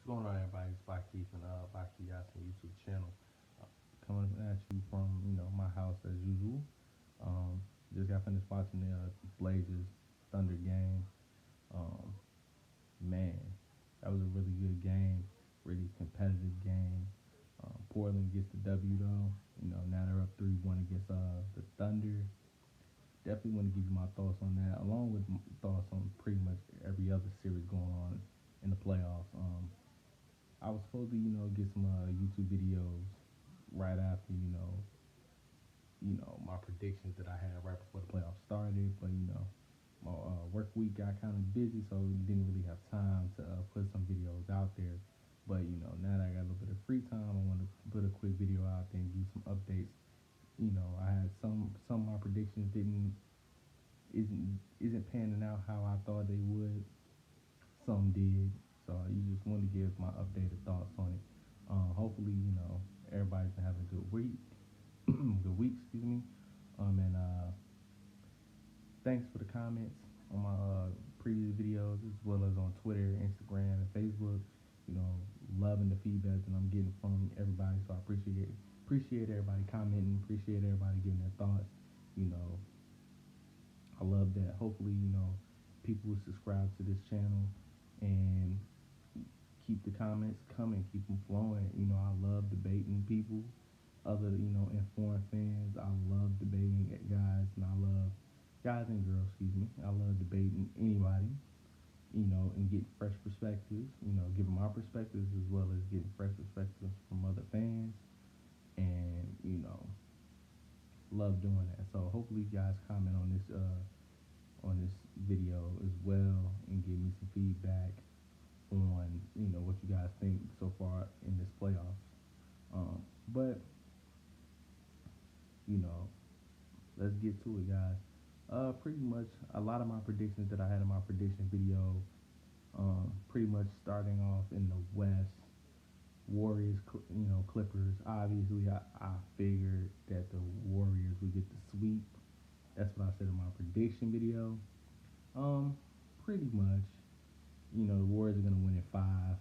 What's going on, everybody? It's Baki from Baki Yasin YouTube channel. Uh, Coming at you from my house as usual. Um, just got finished watching the Blazers Thunder game. Um, Man, that was a really good game, really competitive game. Portland gets the W though. Now they're up 3-1 against the Thunder. Definitely want to give you my thoughts on that, along with thoughts on pretty much every other series going on in the playoffs. I was supposed to, get some YouTube videos right after, my predictions that I had right before the playoffs started, but my work week got kind of busy, so didn't really have time to put some videos out there. But now that I got a little bit of free time, I want to put a quick video out there and give some updates. I had some of my predictions didn't isn't panning out how I thought they would. Some did. So you just want to give my updated thoughts on it. Hopefully, everybody's been having a good week, good week, excuse me. And Thanks for the comments on my previous videos, as well as on Twitter, Instagram, and Facebook. You know, Loving the feedback that I'm getting from everybody. So I appreciate everybody commenting. Appreciate everybody giving their thoughts. You know, I love that. Hopefully, people will subscribe to this channel and keep the comments coming, keep them flowing. I love debating people, other, informed fans. I love debating guys, and I love guys and girls, excuse me. I love debating anybody, and getting fresh perspectives, giving my perspectives as well as getting fresh perspectives from other fans. And, love doing that. So hopefully you guys comment on this video as well and give me some feedback on what you guys think so far in this playoffs. But you know, let's get to it, guys. Pretty much a lot of my predictions that I had in my prediction video. Pretty much starting off in the West, Warriors, Clippers. Obviously, I figured that the Warriors would get the sweep. That's what I said in my prediction video. Um, Pretty much. The Warriors are gonna win in five.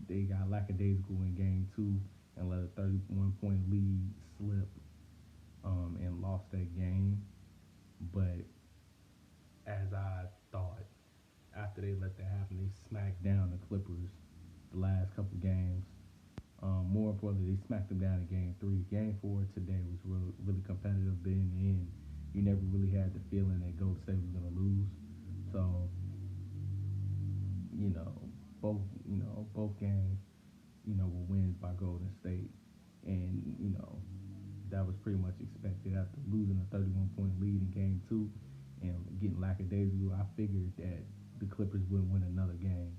They got lackadaisical in game two and let a 31-point lead slip, and lost that game. But as I thought, after they let that happen, they smacked down the Clippers the last couple games. More importantly, they smacked them down in game three. Game four today was really competitive, but in the end, you never really had the feeling that Golden State was gonna lose. So you know, both both games, were wins by Golden State, and that was pretty much expected after losing a 31-point lead in game two and getting lackadaisical. I figured that the Clippers wouldn't win another game,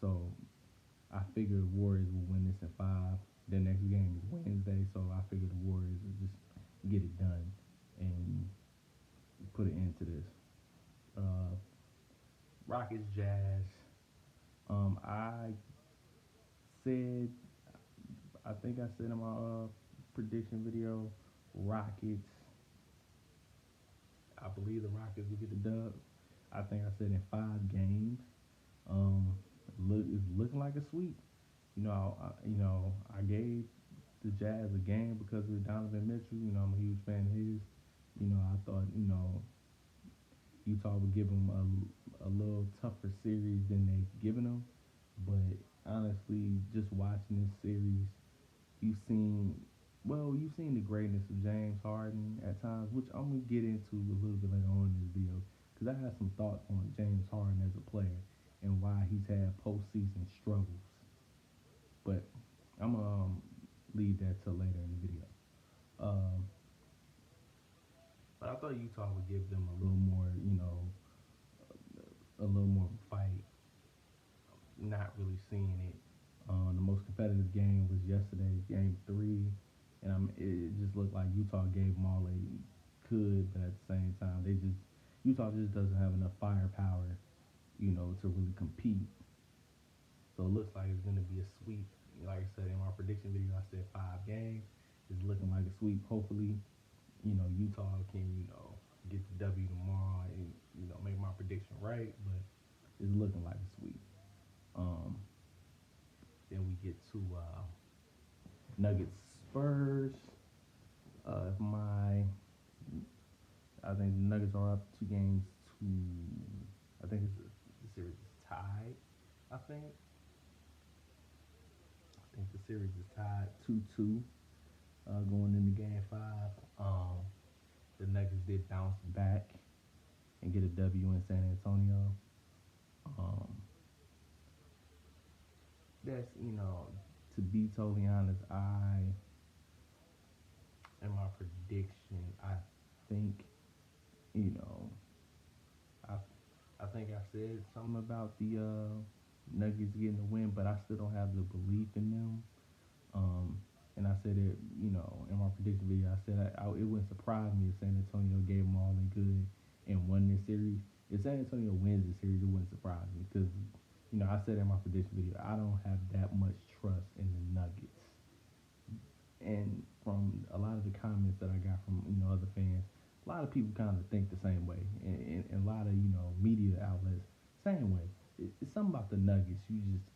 so I figured the Warriors would win this in five. The next game is Wednesday, so I figured the Warriors would just get it done and put an end to this. Uh, Rockets Jazz. I said, I think I said in my prediction video, Rockets. I believe the Rockets will get the dub. I think I said in 5 games. It's looking like a sweep. I gave the Jazz a game because of Donovan Mitchell. I'm a huge fan of his. I thought Utah would give them a little tougher series than they've given them. But honestly, just watching this series, you've seen you've seen the greatness of James Harden at times, which I'm gonna get into a little bit later on in this video, because I have some thoughts on James Harden as a player and why he's had postseason struggles. But I'm gonna leave that till later in the video. Um, but I thought Utah would give them a little more, a little more fight. Not really seeing it. The most competitive game was yesterday, game three, and it just looked like Utah gave them all they could, but at the same time, Utah just doesn't have enough firepower, to really compete. So it looks like it's going to be a sweep. Like I said in my prediction video, I said 5 games. It's looking like a sweep. Hopefully, Utah can, get the W tomorrow and, make my prediction right, but it's looking like a sweep. get to Nuggets Spurs. My I think the Nuggets are up 2 games to. I think the series is tied. I think the series is tied 2-2 going into Game Five. The Nuggets did bounce back and get a W in San Antonio. Um, that's to be totally honest, in my prediction, I think you know I I think I said something about the Nuggets getting the win, but I still don't have the belief in them. Um, and I said it, in my prediction video, I said it wouldn't surprise me if San Antonio gave them all they could and won this series. If San Antonio wins the series, it wouldn't surprise me because, I said in my prediction video, I don't have that much trust in the Nuggets. And from a lot of the comments that I got from other fans, a lot of people kind of think the same way, and a lot of media outlets same way. It's something about the Nuggets.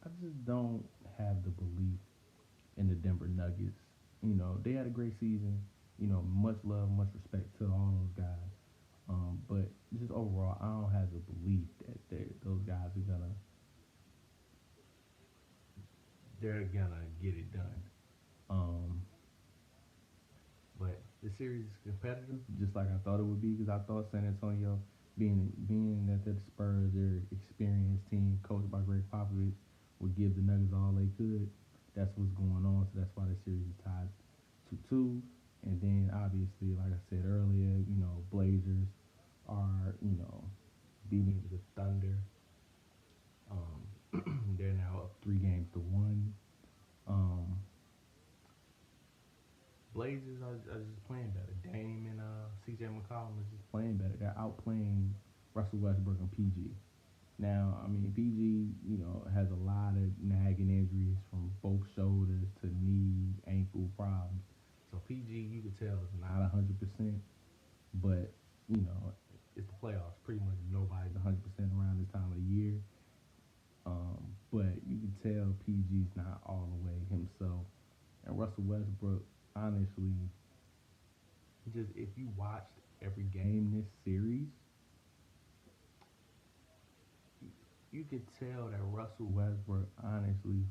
I just don't have the belief in the Denver Nuggets. They had a great season. Much love, much respect to all those guys. But just overall, I don't have the belief that those guys are gonna get it done. Um, but the series is competitive, just like I thought it would be, because I thought San Antonio, being that they're the Spurs, they're experienced team coached by Greg Popovich, would give the Nuggets all they could. That's what's going on, so that's why the series is tied 2-2. And then obviously, like I said earlier, Blazers are beating the Thunder. They're now up 3 games to 1. Um, Blazers are just playing better. Dame and CJ McCollum is just playing better. They're outplaying Russell Westbrook and PG. Now, I mean, PG, has a lot of nagging injuries from both shoulders to knee, ankle problems. So PG, you could tell, is not 100%, but it's the playoffs. Pretty much nobody's 100% around this time of the year. But you can tell PG's not all the way himself. And Russell Westbrook, honestly, just if you watched every game this series, you could tell that Russell Westbrook, honestly,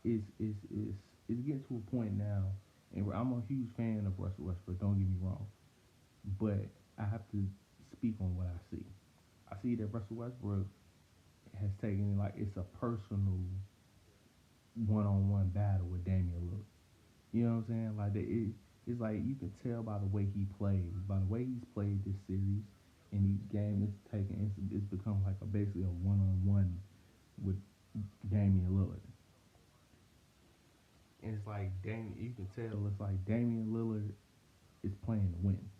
is getting to a point now, and I'm a huge fan of Russell Westbrook. Don't get me wrong, but I have to speak on what I see. I see that Russell Westbrook has taken it like it's a personal one-on-one battle with Damian Lillard. You know what I'm saying? Like it's like you can tell by the way he plays, by the way he's played this series. In each game, it's become like basically a one-on-one with Damian Lillard. And it's like you can tell it's like Damian Lillard is playing to win,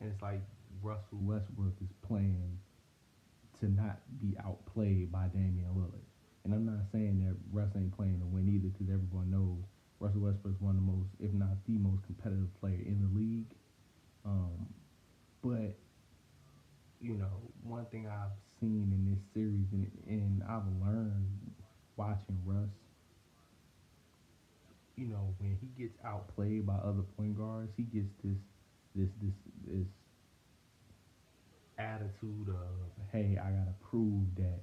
and it's like Russell Westbrook is playing to not be outplayed by Damian Lillard. And I'm not saying that Russ ain't playing to win either, because everyone knows Russell Westbrook is one of the most, if not the most competitive player in the league. But one thing I've seen in this series, and I've learned watching Russ, when he gets outplayed by other point guards, he gets this attitude of, hey, I gotta prove that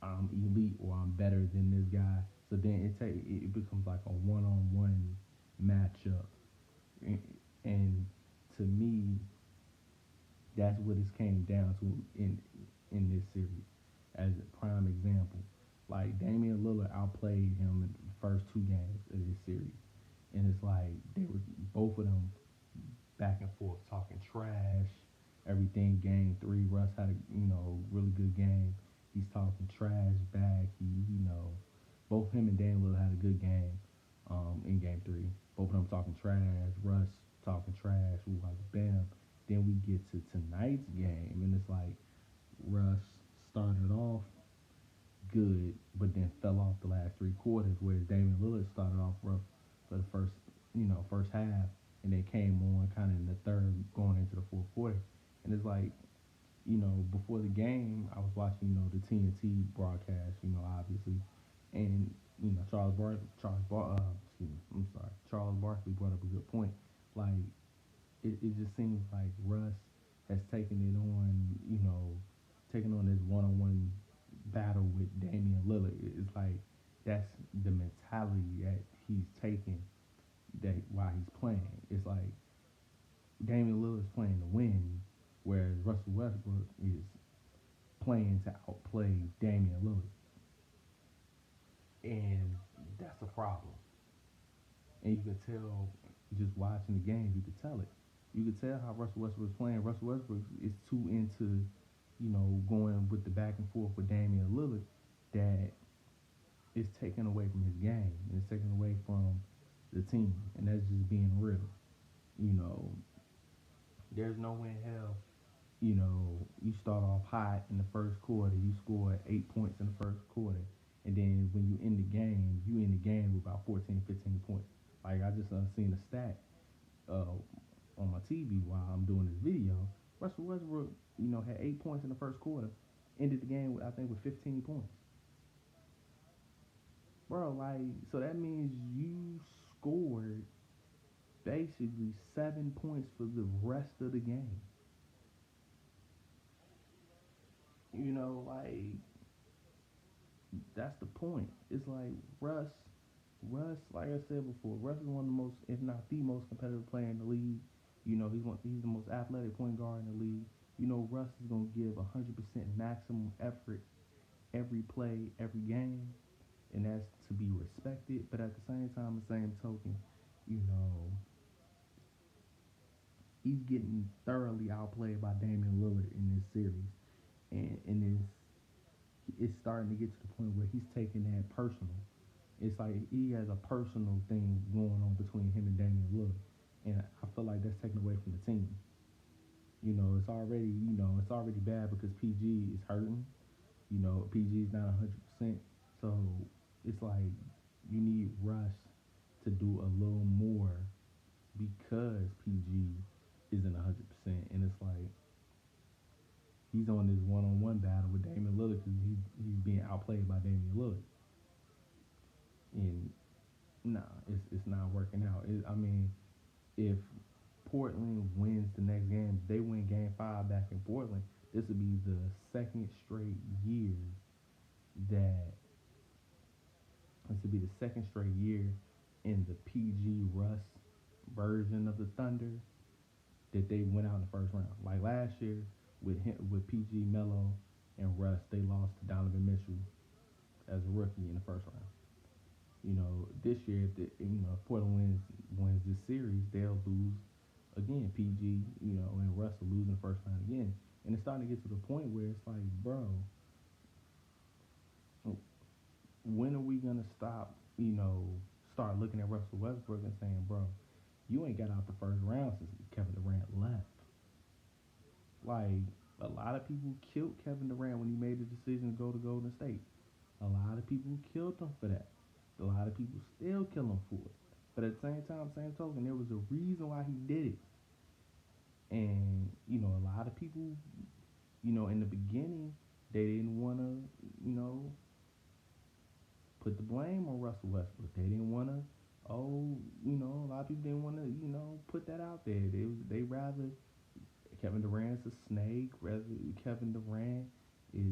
I'm elite or I'm better than this guy. So then it becomes like a one-on-one matchup, and to me, that's what it came down to in this series. As a prime example, like Damian Lillard outplayed him in the first 2 games of this series, and it's like they were both of them back and forth talking trash. Everything game 3, Russ had a really good game. He's talking trash back. Both him and Dame Lillard had a good game in game 3. Both of them talking trash. Russ talking trash. We like bam. Then we get to tonight's game, and it's like Russ started off good, but then fell off the last 3 quarters. Whereas Damian Lillard started off rough for the first half, and then came on kind of in the third, going into the fourth quarter. And it's like, before the game, I was watching, the TNT broadcast, obviously, And excuse me, I'm sorry, Charles Barkley brought up a good point. Like it just seems like Russ has taken it on, taking on this one-on-one battle with Damian Lillard. It's like that's the mentality that he's taking that while he's playing. It's like Damian Lillard's playing to win, whereas Russell Westbrook is playing to outplay Damian Lillard, and that's a problem. And you could tell just watching the game, you could tell it. You could tell how Russell Westbrook's playing. Russell Westbrook is too into, going with the back and forth with Damian Lillard that it's taken away from his game and it's taken away from the team. And that's just being real. You know, there's no way in hell, you start off hot in the first quarter, you score 8 points in the first quarter, and then when you end the game with about 14, 15 points. Like I just seen a stat uh, on my TV while I'm doing this video. Russell Westbrook, had 8 points in the first quarter, ended the game with I think with 15 points. Bro, like so that means you scored basically 7 points for the rest of the game. Like that's the point. It's like Russ, like I said before, Russ is one of the most, if not the most competitive player in the league. He's the most athletic point guard in the league. Russ is gonna give 100% maximum effort every play, every game, and that's to be respected. But at the same time, the same token, you know, he's getting thoroughly outplayed by Damian Lillard in this series, and it's starting to get to the point where he's taking that personal. It's like he has a personal thing going on between him and Damian Lillard, and I feel like that's taken away from the team. It's already bad because PG is hurting. PG is not 100%, so it's like you need Russ to do a little more because PG isn't 100%, and it's like he's on this one-on-one battle with Damian Lillard because he's being outplayed by Damian Lillard, and nah, it's not working out. I mean, if Portland wins the next game, they win Game 5 back in Portland. This would be the second straight year that this would be the second straight year in the PG Russ version of the Thunder that they went out in the first round. Like last year with PG Melo and Russ, they lost to Donovan Mitchell as a rookie in the first round. This year, if Portland wins this series, they'll lose again. PG, and Russ will lose in the first round again, and it's starting to get to the point where it's like, bro, when are we gonna stop? Start looking at Russell Westbrook and saying, bro, you ain't got out the first round since Kevin Durant left. Like a lot of people killed Kevin Durant when he made the decision to go to Golden State. A lot of people killed him for that. A lot of people still kill him for it. But at the same time, same token, there was a reason why he did it. And, a lot of people, in the beginning, they didn't want to, put the blame on Russell Westbrook. They didn't want to, a lot of people didn't want to, put that out there. They rather Kevin Durant's a snake. Rather Kevin Durant is,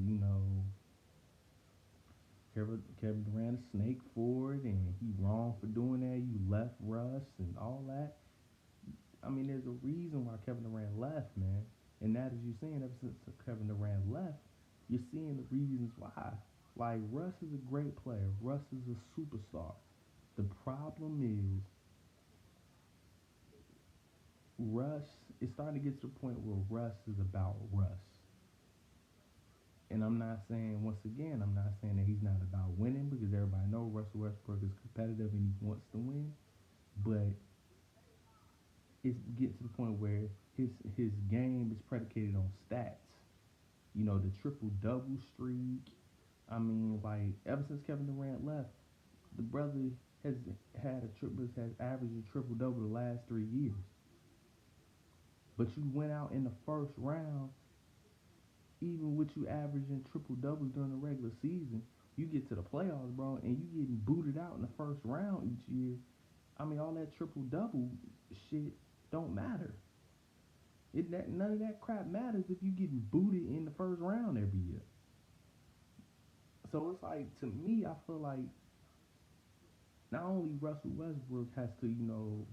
Kevin Durant a snake for it, and he wrong for doing that. You left Russ and all that. I mean, there's a reason why Kevin Durant left, man. And that is you seeing ever since Kevin Durant left, you're seeing the reasons why. Like Russ is a great player. Russ is a superstar. The problem is Russ is starting to get to the point where Russ is about Russ. And I'm not saying, once again, I'm not saying that he's not about winning because everybody knows Russell Westbrook is competitive and he wants to win. But it's getting to the point where his game is predicated on stats. The triple double streak. I mean, like ever since Kevin Durant left, the brother has has averaged a triple double the last 3 years. But you went out in the first round, even with you averaging triple doubles during the regular season, You get to the playoffs, bro, and you getting booted out in the first round each year. I mean, all that triple double shit don't matter. None of that crap matters if you getting booted in the first round every year. So it's like to me, I feel like not only Russell Westbrook has to,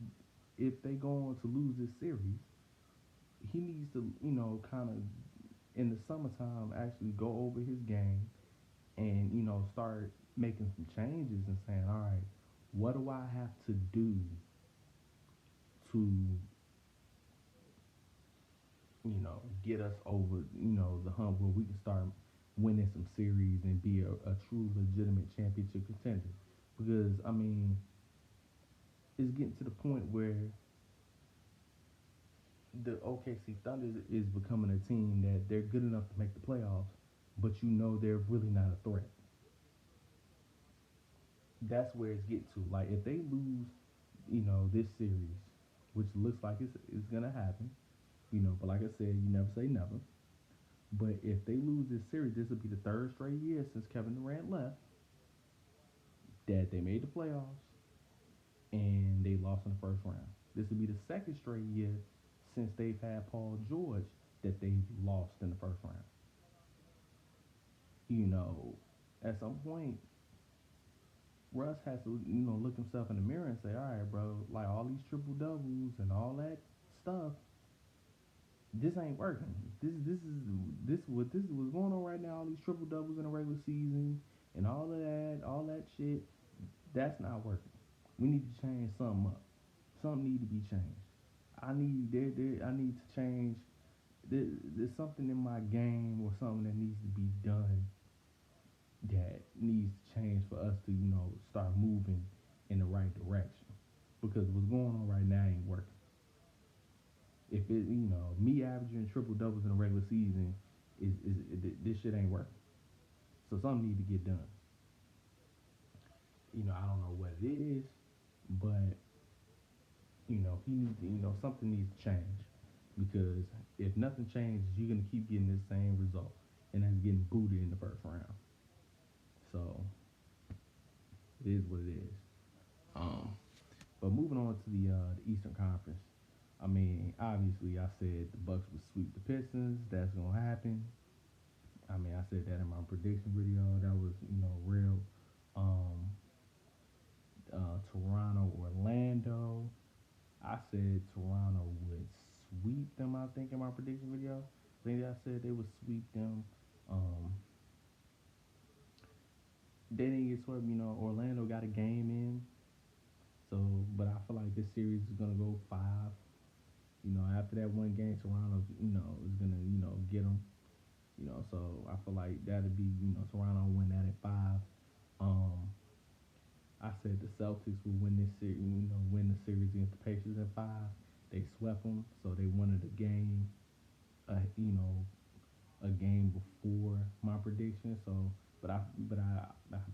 if they go on to lose this series, he needs to, kind of in the summertime actually go over his game and start making some changes and saying, all right, what do I have to do to get us over the hump where we can start winning some series and be a true legitimate championship contender? Because I mean, it's getting to the point where the OKC Thunder is becoming a team that they're good enough to make the playoffs, but they're really not a threat. That's where it's getting to. Like if they lose, this series, which looks like it's gonna happen, but like I said, you never say never. But if they lose this series, this will be the third straight year since Kevin Durant left that they made the playoffs and they lost in the first round. This will be the second straight year since they've had Paul George that they've lost in the first round. You know, at some point, Russ has to, look himself in the mirror and say, all right, bro, like all these triple doubles and all that stuff, this ain't working. This is what's going on right now. All these triple doubles in the regular season and all that shit, that's not working. We need to change something up. Something need to be changed. I need to change. There's something in my game or something that needs to be done that needs to change for us to start moving in the right direction. Because what's going on right now ain't working. If it me averaging triple doubles in a regular season this shit ain't working. So something need to get done. I don't know what it is, but he needs to, something needs to change because if nothing changes, you're gonna keep getting the same result, and that's getting booted in the first round. So it is what it is. Um, but moving on to the Eastern Conference. I mean, obviously, I said the Bucks would sweep the Pistons. That's gonna happen. I mean, I said that in my prediction video. That was real. Um, Toronto, Orlando. I said Toronto would sweep them. I think in my prediction video, I think I said they would sweep them. Um, they didn't get swept. Orlando got a game in, so but I feel like this series is gonna go five. After that one game, Toronto, is gonna get them. So I feel like that'd be Toronto win that at five. Um, I said the Celtics will win this series. Win the series against the Pacers at five. They swept them, so they won the game. Uh, you know, a game before my prediction. So, I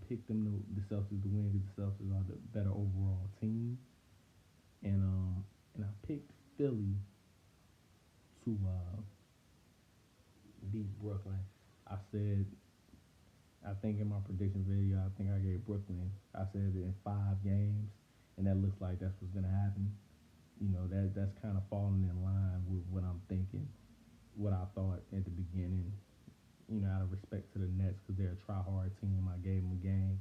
picked them the Celtics to win because the Celtics are the better overall team, and I picked Philly to beat Brooklyn. I said I think in my prediction video, I think I gave Brooklyn. I said it in 5 games, and that looks like that's what's gonna happen. That's kind of falling in line with what I'm thinking, what I thought at the beginning. Out of respect to the Nets because they're a try hard team. I gave them a game.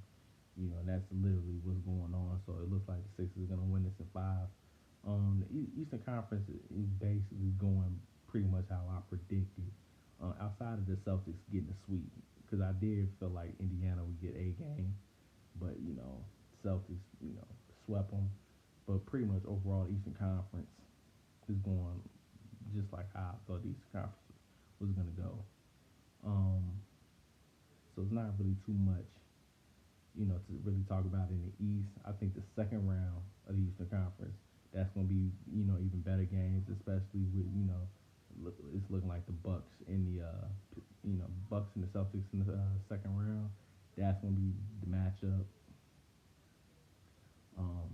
And that's literally what's going on. So it looks like the Sixers are gonna win this in five. The Eastern Conference is basically going pretty much how I predicted. Outside of the Celtics getting a sweep, because I did feel like Indiana would get a game, but Celtics swept them. But pretty much overall, the Eastern Conference is going just like how I thought the Eastern Conference was gonna go. Um, so it's not really too much, to really talk about in the East. I think the second round of the Eastern Conference, that's going to be, even better games, especially with, it's looking like the Bucks in the, Bucks and the Celtics in the second round. That's going to be the matchup. Um,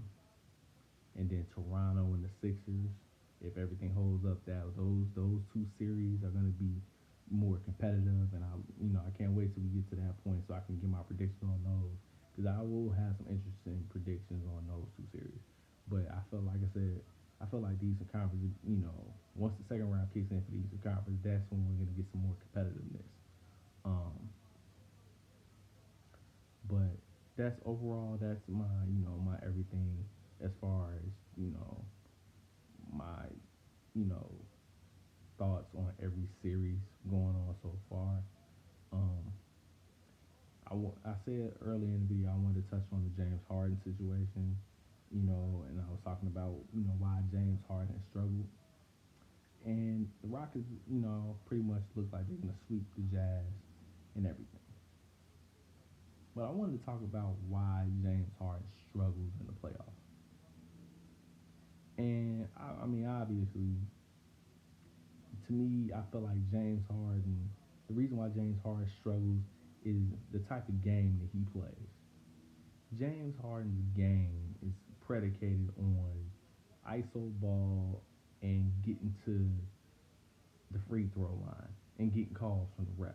and then Toronto and the Sixers. If everything holds up, that those two series are going to be, more competitive, and I can't wait till we get to that point so I can get my prediction on those because I will have some interesting predictions on those two series. But I feel like I said, I feel like the Eastern Conference, once the second round kicks in for the Eastern Conference, that's when we're gonna get some more competitiveness. Um, but that's overall, that's my everything as far as my you know thoughts on every series going on so far. Um, I said earlier in the video I wanted to touch on the James Harden situation, and I was talking about why James Harden has struggled, and the Rockets, pretty much look like they're gonna sweep the Jazz and everything. But I wanted to talk about why James Harden struggles in the playoffs, and I mean obviously to me I feel like James Harden. The reason why James Harden struggles is the type of game that he plays. James Harden's game is predicated on ISO ball and getting to the free throw line and getting calls from the refs.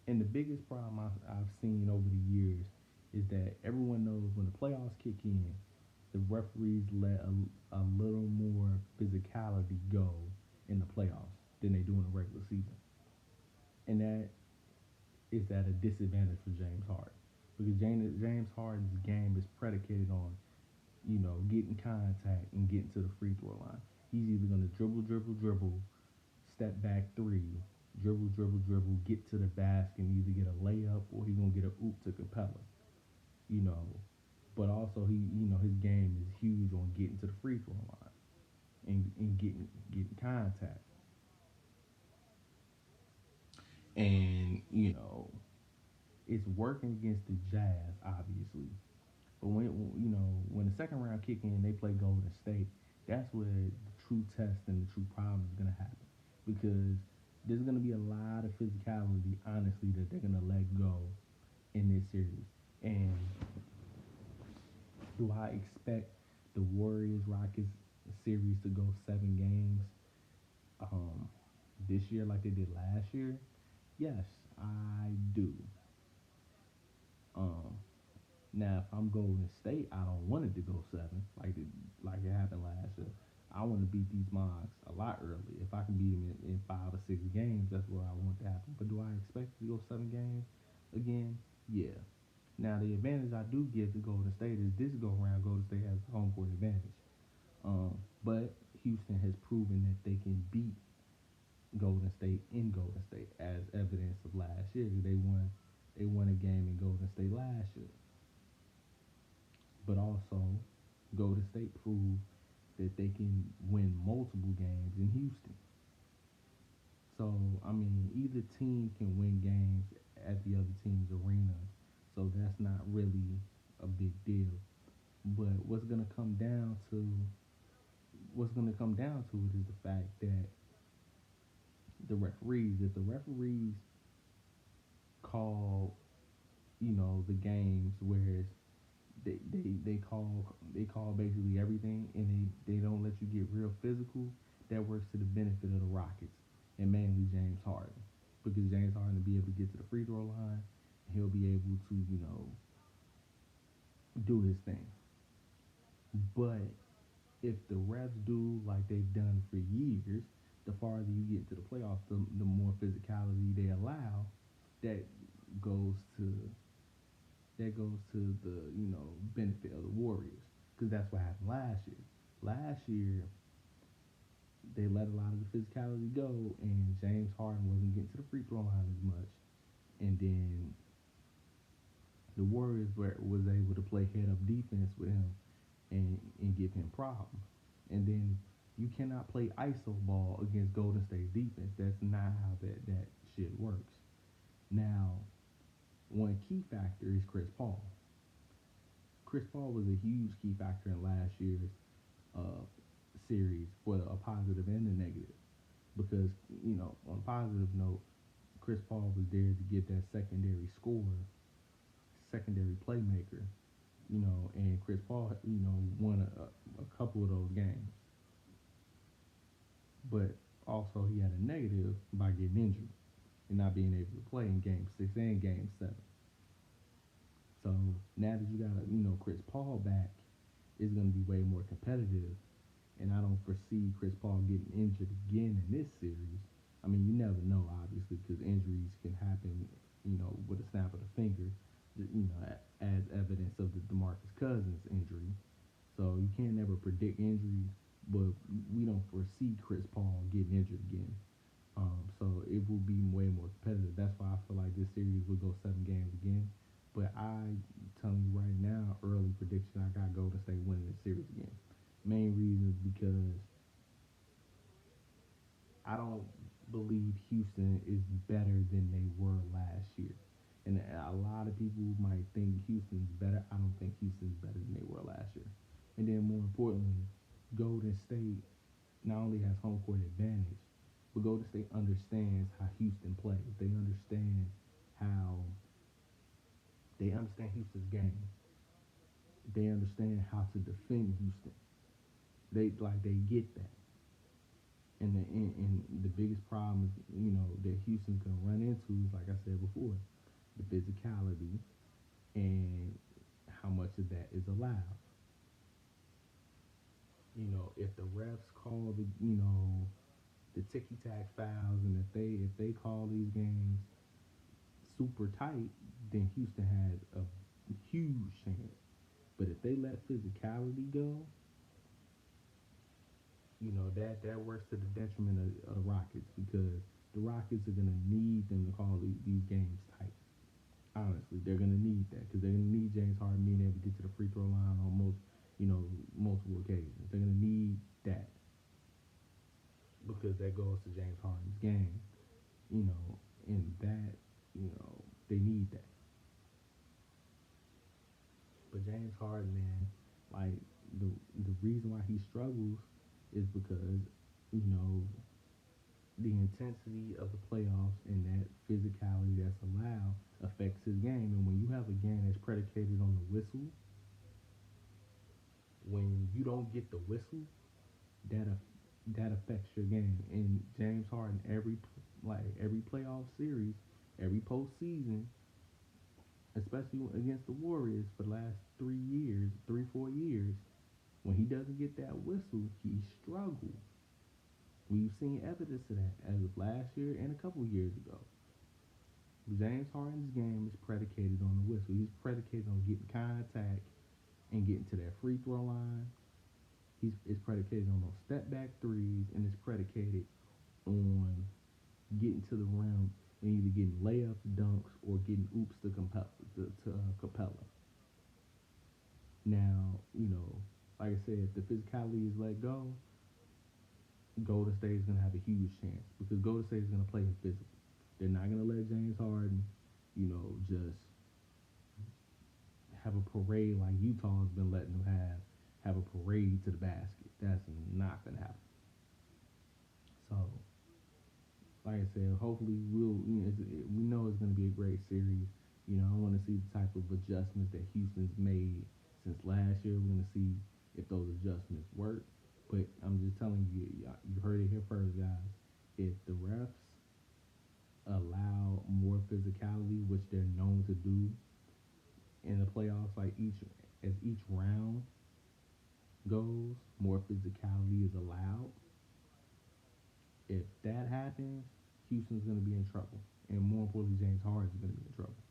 And the biggest problem I've seen over the years is that everyone knows when the playoffs kick in, the referees let a little more physicality go in the playoffs than they do in the regular season. And that is at a disadvantage for James Harden. Because James Harden's game is predicated on getting contact and getting to the free throw line. He's either going to dribble, dribble, dribble, step back three, dribble, dribble, dribble, get to the basket and either get a layup or he's going to get a oop to compel it. You know, but also his game is huge on getting to the free throw line and getting contact. And it's working against the Jazz, obviously. But when the second round kick in, they play Golden State. That's where the true test and the true problem is gonna happen because there's gonna be a lot of physicality, honestly, that they're gonna let go in this series. And do I expect the Warriors Rockets series to go 7 games um, this year like they did last year? Yes, I do. Um, Now, if I'm Golden State, I don't want it to go 7 like it happened last year. I want to beat these Mogs a lot early. If I can beat them in 5 or 6 games, that's what I want to happen. But do I expect it to go 7 games again? Yeah. Now, the advantage I do give to Golden State is this go around, Golden State has home court advantage. But Houston has proven that they can beat Golden State in Golden State, as evidence of last year. They won a game in Golden State last year. But also, Golden State proved that they can win multiple games in Houston. So, I mean, either team can win games at the other team's arena. So that's not really a big deal. But what's gonna come down to it is the fact that if the referees call, the games where they call basically everything and they don't let you get real physical, that works to the benefit of the Rockets and mainly James Harden. Because James Harden will be able to get to the free throw line, he'll be able to, do his thing. But if the refs do like they've done for years, the farther you get to the playoffs, the more physicality they allow. That goes to the benefit of the Warriors because that's what happened last year. Last year they let a lot of the physicality go, and James Harden wasn't getting to the free throw line as much, and then the Warriors was able to play head up defense with him and give him problems. And then you cannot play ISO ball against Golden State defense. That's not how that shit works. Now, one key factor is Chris Paul. Chris Paul was a huge key factor in last year's uh, series for a positive and a negative. Because, on a positive note, Chris Paul was there to get that secondary scorer, secondary playmaker, and Chris Paul, won a couple of those games. But Also, he had a negative by getting injured and not being able to play in Game 6 and Game 7. So now that you got Chris Paul back, it's going to be way more competitive. And I don't foresee Chris Paul getting injured again in this series. I mean, you never know, obviously, because injuries can happen, with a snap of the finger, as evidence of the DeMarcus Cousins injury. So you can't never predict injuries, but we don't foresee Chris Paul getting injured again. So it will be way more competitive. That's why I feel like this series will go 7 games again. But I telling you right now, early prediction, I got Golden State winning this series again. Main reason is because I don't believe Houston is better than they were last year. And a lot of people might think Houston's better. I don't think Houston's better than they were last year. And then more importantly, Golden State not only has home court advantage, but Golden State understands how Houston plays. How they understand Houston's game. They understand how to defend Houston. They get that. And the biggest problem is, that Houston's gonna run into is, like I said before, the physicality and how much of that is allowed. If the refs call the ticky tack fouls, and if they call these games super tight, then Houston has a huge chance. But if they let physicality go, that works to the detriment of the Rockets, because the Rockets are gonna need them to call these games tight. Honestly, they're gonna need that, because they're gonna need James Harden being able to get to the free throw line on multiple occasions. They're gonna need that, because that goes to James Harden's game, and that they need that. But James Harden, man, like the reason why he struggles is because you know the intensity of the playoffs and that physicality that's allowed affects his game. And when you have a game that's predicated on the whistle, when you don't get the whistle, that that affects your game. And James Harden, every playoff series, every postseason, especially against the Warriors for the last 3 years, 4 years, when he doesn't get that whistle, he struggles. We've seen evidence of that as of last year and a couple years ago. James Harden's game is predicated on the whistle. He's predicated on getting contact and getting to that free throw line. It's predicated on those step back threes, and it's predicated on getting to the rim and either getting layups, dunks, or getting oops to Capella. Now, like I said, if the physicality is let go, Golden State is going to have a huge chance, because Golden State is going to play him physical. They're not going to let James Harden, just have a parade like Utah has been letting them have a parade to the basket. That's not going to happen. So, like I said, hopefully we know it's going to be a great series. I want to see the type of adjustments that Houston's made since last year. We're going to see if those adjustments work. But I'm just telling you, you heard it here first, guys. If the refs allow more physicality, which they're known to do in the playoffs, like each round goes, more physicality is allowed. If that happens, Houston's going to be in trouble, and more importantly, James Harden's going to be in trouble.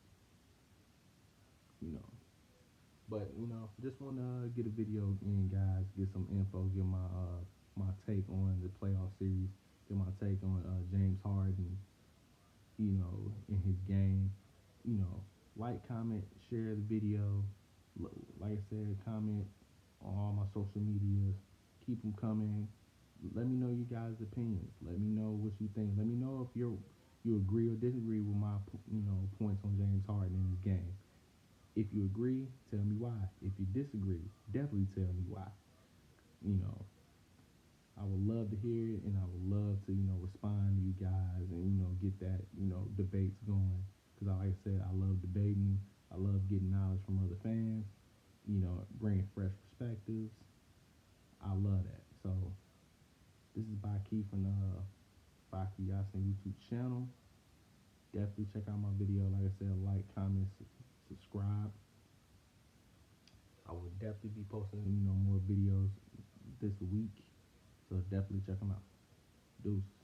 You know, but just want to get a video in, guys. Get some info. Get my take on the playoff series. Get my take on James Harden. In his game. Like, comment, share the video. Like I said, comment on all my social medias. Keep them coming. Let me know you guys' opinions. Let me know what you think. Let me know if you agree or disagree with my points on James Harden in his game. If you agree, tell me why. If you disagree, definitely tell me why. You know, I would love to hear it, and I would love to respond to you guys, and get that debates going. Because like I said, I love debating. I love getting knowledge from other fans. Bringing fresh perspectives. I love that. So this is by Keith, and Faki Yasin YouTube channel. Definitely check out my video. Like I said, like, comment, subscribe. I will definitely be posting, more videos this week. So definitely check them out. Deuce.